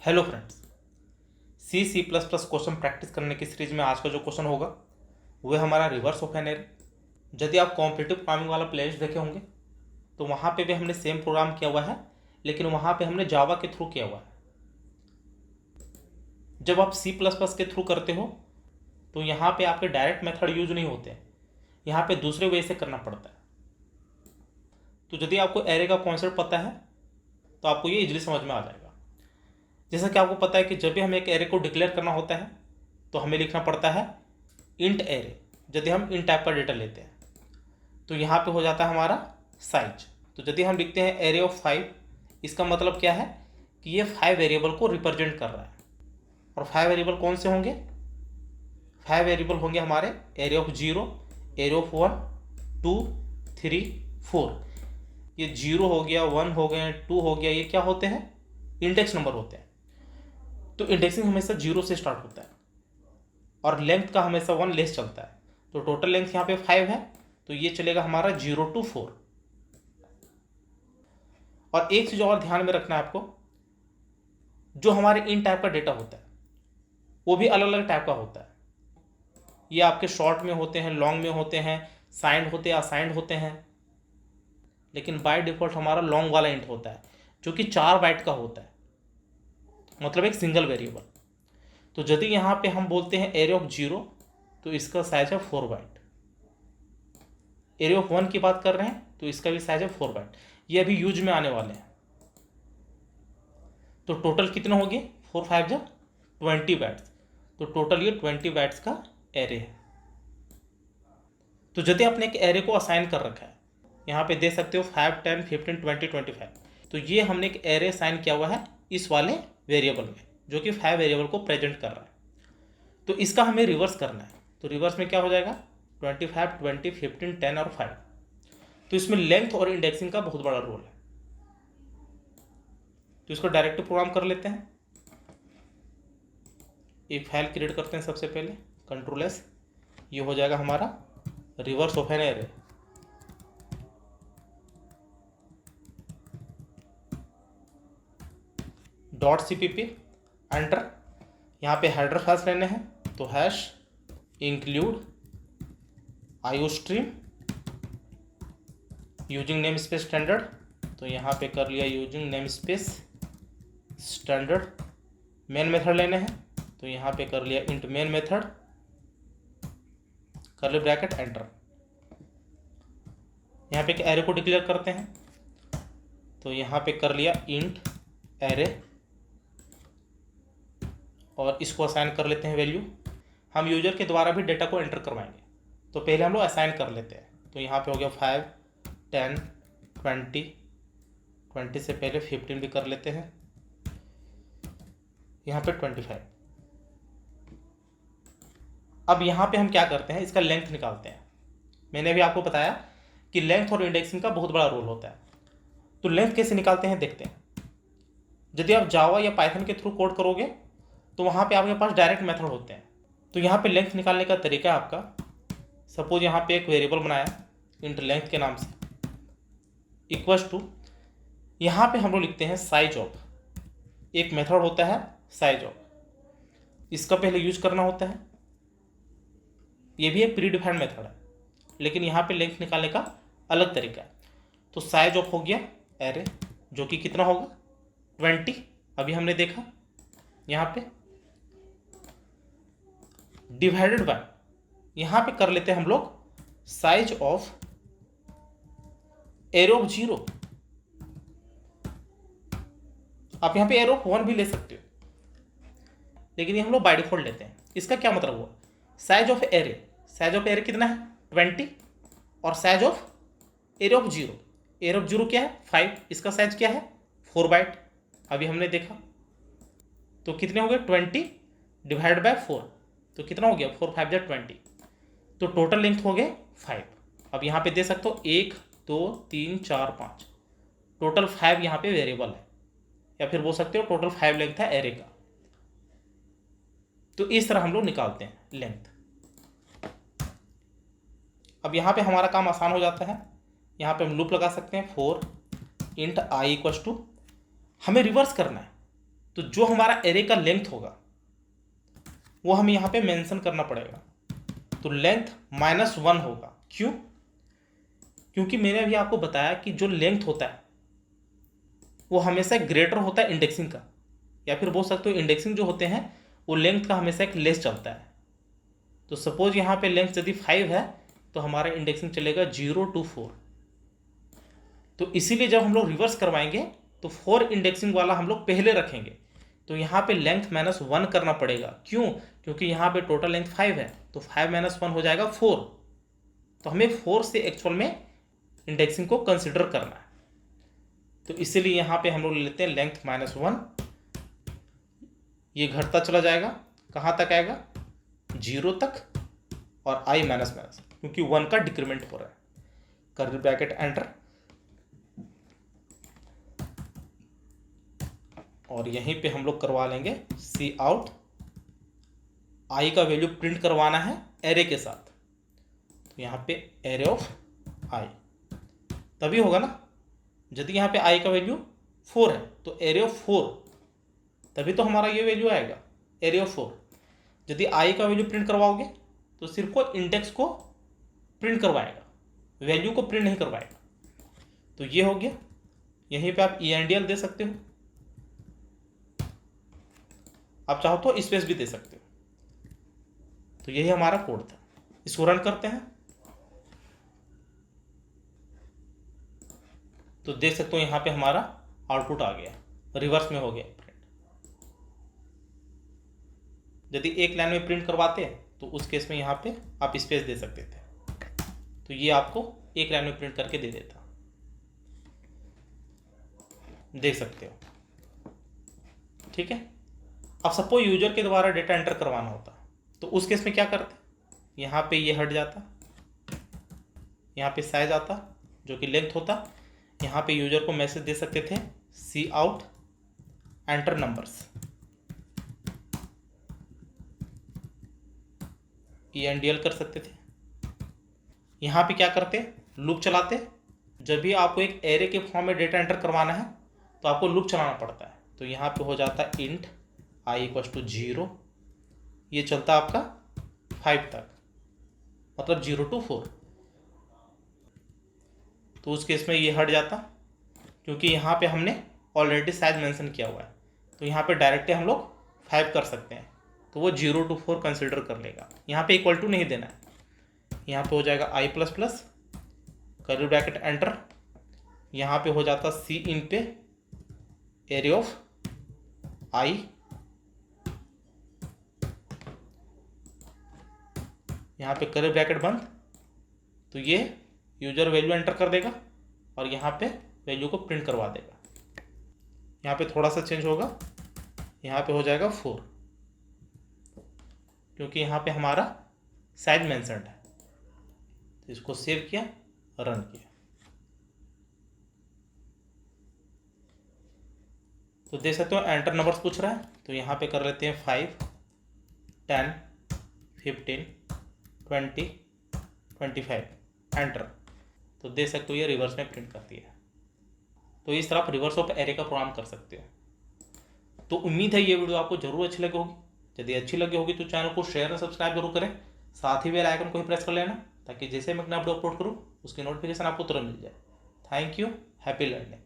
Hello friends, C plus plus question practice करने की series में आज का जो क्वेश्चन होगा वह हमारा रिवर्स ऑफ एन एरे। यदि आप कॉम्पिटिटिव प्रोग्रामिंग वाला प्लेलिस्ट देखे होंगे तो वहाँ पे भी हमने सेम प्रोग्राम किया हुआ है, लेकिन वहाँ पे हमने जावा के थ्रू किया हुआ है। जब आप सी प्लस प्लस के थ्रू करते हो तो यहाँ पे आपके डायरेक्ट मेथड यूज नहीं होते, यहाँ पे दूसरे वे से करना पड़ता है। तो यदि आपको एरे का कॉन्सेप्ट पता है तो आपको ये इजीली समझ में आ जाएगा। जैसा कि आपको पता है कि जब भी हमें एक एरे को डिक्लेयर करना होता है तो हमें लिखना पड़ता है इंट एरे। यदि हम इंट टाइप का डेटा लेते हैं तो यहाँ पे हो जाता है हमारा साइज। तो यदि हम लिखते हैं एरे ऑफ 5, इसका मतलब क्या है कि ये 5 वेरिएबल को रिप्रेजेंट कर रहा है। और 5 वेरिएबल कौन से होंगे? 5 वेरिएबल होंगे हमारे एरे ऑफ 0, एरे ऑफ 1, 2, 3, 4। ये 0 हो गया, 1 हो गए, 2 हो गया, ये क्या होते हैं? इंडेक्स नंबर होते हैं। तो इंडेक्सिंग हमेशा 0 से स्टार्ट होता है और लेंथ का हमेशा 1 लेस चलता है। तो टोटल लेंथ यहाँ पे 5 है, तो ये चलेगा हमारा 0 to 4। और एक चीज और ध्यान में रखना है आपको, जो हमारे इन टाइप का डेटा होता है वो भी अलग अलग टाइप का होता है। ये आपके शॉर्ट में होते हैं, लॉन्ग में होते हैं, साइंड होते हैं, असाइंड होते हैं। लेकिन बाय डिफॉल्ट हमारा लॉन्ग वाला इंट होता है जो कि 4 बाइट का होता है, मतलब एक सिंगल वेरिएबल। तो यदि यहाँ पे हम बोलते हैं एरे ऑफ 0 तो इसका साइज है 4 बाइट। एरे ऑफ 1 की बात कर रहे हैं तो इसका भी साइज है 4 बाइट। ये अभी यूज में आने वाले हैं। तो टोटल कितने हो गए? 4 5 जा 20 बाइट्स। तो टोटल ये 20 बाइट्स का एरे है। तो यदि आपने एक एरे को असाइन कर रखा है, यहाँ पे दे सकते हो 5 10 15 20 25, तो ये हमने एक एरे असाइन किया हुआ है इस वाले वेरिएबल में जो कि 5 वेरिएबल को प्रेजेंट कर रहा है। तो इसका हमें रिवर्स करना है। तो रिवर्स में क्या हो जाएगा? 25 20 15 10 और 5। तो इसमें लेंथ और इंडेक्सिंग का बहुत बड़ा रोल है। तो इसको डायरेक्ट प्रोग्राम कर लेते हैं। एक फाइल क्रिएट करते हैं सबसे पहले, Ctrl+S। ये हो जाएगा हमारा reverse of an array. .cpp enter. यहाँ पे हेडर फाइल्स लेने हैं तो hash include iostream using name space standard. तो यहाँ पे कर लिया using name space standard. Main method लेने हैं तो यहाँ पे कर लिया int main method, curly bracket, enter. यहाँ पे एक एरे को डिक्लेयर करते हैं तो यहाँ पे कर लिया इंट एरे और इसको असाइन कर लेते हैं वैल्यू। हम यूजर के द्वारा भी डेटा को एंटर करवाएंगे तो पहले हम लोग असाइन कर लेते हैं। तो यहाँ पे हो गया 5 10 20 से पहले 15 भी कर लेते हैं, यहाँ पे 25। अब यहाँ पे हम क्या करते हैं, इसका लेंथ निकालते हैं। मैंने भी आपको बताया कि लेंथ और इंडेक्सिंग का बहुत बड़ा रोल होता है। तो लेंथ कैसे निकालते हैं देखते हैं। यदि आप जावा या पाइथन के थ्रू कोड करोगे तो वहाँ पे आपके पास डायरेक्ट मेथड होते हैं। तो यहाँ पे लेंथ निकालने का तरीका है आपका, सपोज यहाँ पे एक वेरिएबल बनाया इंट लेंथ के नाम से, इक्वल्स टू, यहाँ पे हम लोग लिखते हैं साइज ऑफ। एक मेथड होता है साइज ऑफ, इसका पहले यूज करना होता है। ये भी एक प्री डिफाइंड मेथड है, लेकिन यहाँ पे लेंथ निकालने का अलग तरीका है। तो साइज ऑफ हो गया एरे, जो कि कितना होगा? 20। अभी हमने देखा यहाँ पे डिवाइडेड बाय, यहाँ पे कर लेते हैं हम लोग साइज ऑफ एरो ऑफ 0। आप यहाँ पे एरो ऑफ 1 भी ले सकते हो, लेकिन ये हम लोग बाय डिफॉल्ट लेते हैं। इसका क्या मतलब हुआ? Size of array, size of array कितना है? 20। और size of array of 0, array of 0 क्या है? 5। इसका साइज क्या है? 4 बाइट। अभी हमने देखा तो कितने हो गए? 20 डिवाइड बाय 4, तो कितना हो गया? 4 5 जा 20। तो टोटल लेंथ हो गए 5। अब यहाँ पे दे सकते हो 1 2 3 4 5, टोटल 5 यहाँ पे वेरिएबल है, या फिर बोल सकते हो टोटल 5 लेंथ है एरे का। तो इस तरह हम लोग निकालते हैं लेंथ। अब यहाँ पे हमारा काम आसान हो जाता है। यहाँ पे हम लूप लगा सकते हैं, 4 इंट आई इक्वल्स टू, हमें रिवर्स करना है। तो जो हमारा एरे का लेंथ होगा वो हमें यहाँ पे मेंशन करना पड़ेगा। तो लेंथ -1 होगा। क्यों? क्योंकि मैंने अभी आपको बताया कि जो लेंथ होता है वो हमेशा ग्रेटर होता है इंडेक्सिंग का, या फिर बोल सकते हो इंडेक्सिंग जो होते हैं वो लेंथ का हमेशा एक लेस चलता है। तो सपोज यहाँ पे लेंथ यदि 5 है तो हमारा इंडेक्सिंग चलेगा 0 to 4। तो इसीलिए जब हम लोग रिवर्स करवाएंगे तो 4 इंडेक्सिंग वाला हम लोग पहले रखेंगे। तो यहाँ पे लेंथ -1 करना पड़ेगा। क्यों? क्योंकि यहाँ पे टोटल लेंथ 5 है, तो 5 - 1 हो जाएगा 4। तो हमें 4 से एक्चुअल में इंडेक्सिंग को कंसिडर करना है। तो इसीलिए यहाँ पे हम लोग लेते हैं लेंथ -1। ये घटता चला जाएगा, कहाँ तक आएगा? 0 तक, और i माइनस माइनस क्योंकि 1 का डिक्रीमेंट हो रहा है। कर्ली ब्रैकेट एंटर, और यहीं पे हम लोग करवा लेंगे सी आउट। आई का वैल्यू प्रिंट करवाना है एरे के साथ, तो यहाँ पे एरे ऑफ आई तभी होगा ना। यदि यहाँ पे आई का वैल्यू 4 है तो एरे ऑफ 4, तभी तो हमारा ये वैल्यू आएगा एरे ऑफ 4। यदि आई का वैल्यू प्रिंट करवाओगे तो सिर्फ वो इंडेक्स को प्रिंट करवाएगा, वैल्यू को प्रिंट नहीं करवाएगा। तो ये हो गया। यहीं पे आप ENDL दे सकते हो, आप चाहो तो स्पेस भी दे सकते हो। तो यही हमारा कोड था। इसको रन करते हैं तो देख सकते हो यहाँ पे हमारा आउटपुट आ गया, रिवर्स में हो गया प्रिंट। यदि एक लाइन में प्रिंट करवाते तो उस केस में यहाँ पे आप स्पेस दे सकते थे, तो ये आपको एक लाइन में प्रिंट करके दे देता। देख सकते हो, ठीक है। अब सपोज यूजर के द्वारा डेटा एंटर करवाना होता तो उस केस में क्या करते? यहाँ पे ये हट जाता, यहाँ पे साइज आता जो कि लेंथ होता। यहाँ पे यूजर को मैसेज दे सकते थे सी आउट एंटर नंबर्स, ENDL कर सकते थे। यहाँ पे क्या करते? लूप चलाते। जब भी आपको एक एरे के फॉर्म में डेटा एंटर करवाना है तो आपको लूप चलाना पड़ता है। तो यहाँ पे हो जाता है इंट i = 0, ये चलता आपका 5 तक, मतलब 0 to 4। तो उस केस में ये हट जाता क्योंकि यहाँ पे हमने ऑलरेडी साइज मेंशन किया हुआ है। तो यहाँ पे डायरेक्टली हम लोग 5 कर सकते हैं, तो वो 0 to 4 कंसिडर कर लेगा। यहाँ पे इक्वल टू नहीं देना है, यहाँ पे हो जाएगा i++, कर्ली ब्रैकेट एंटर। यहाँ पे हो जाता सी इन पे एरे ऑफ आई, यहाँ पे कर्ली ब्रैकेट बंद। तो ये यूजर वैल्यू एंटर कर देगा और यहाँ पे वैल्यू को प्रिंट करवा देगा। यहाँ पे थोड़ा सा चेंज होगा, यहाँ पे हो जाएगा 4 क्योंकि यहाँ पे हमारा साइज मेंशन्ड है। तो इसको सेव किया, रन किया। तो देख सकते हो एंटर नंबर्स पूछ रहा है, तो यहाँ पे कर लेते हैं 5, 10, 15, 20, 25 एंटर। तो देख सकते हो ये रिवर्स में प्रिंट करती है। तो इस तरह आप रिवर्स ऑफ एरे का प्रोग्राम कर सकते हो। तो उम्मीद है ये वीडियो आपको जरूर अच्छी लगी होगी। यदि अच्छी लगी होगी तो चैनल को शेयर और सब्सक्राइब जरूर करें, साथ ही बेल आइकन को ही प्रेस कर लेना ताकि जैसे मैं अपना वीडियो अपलोड करूँ उसकी नोटिफिकेशन आपको तुरंत मिल जाए। Thank you, happy learning.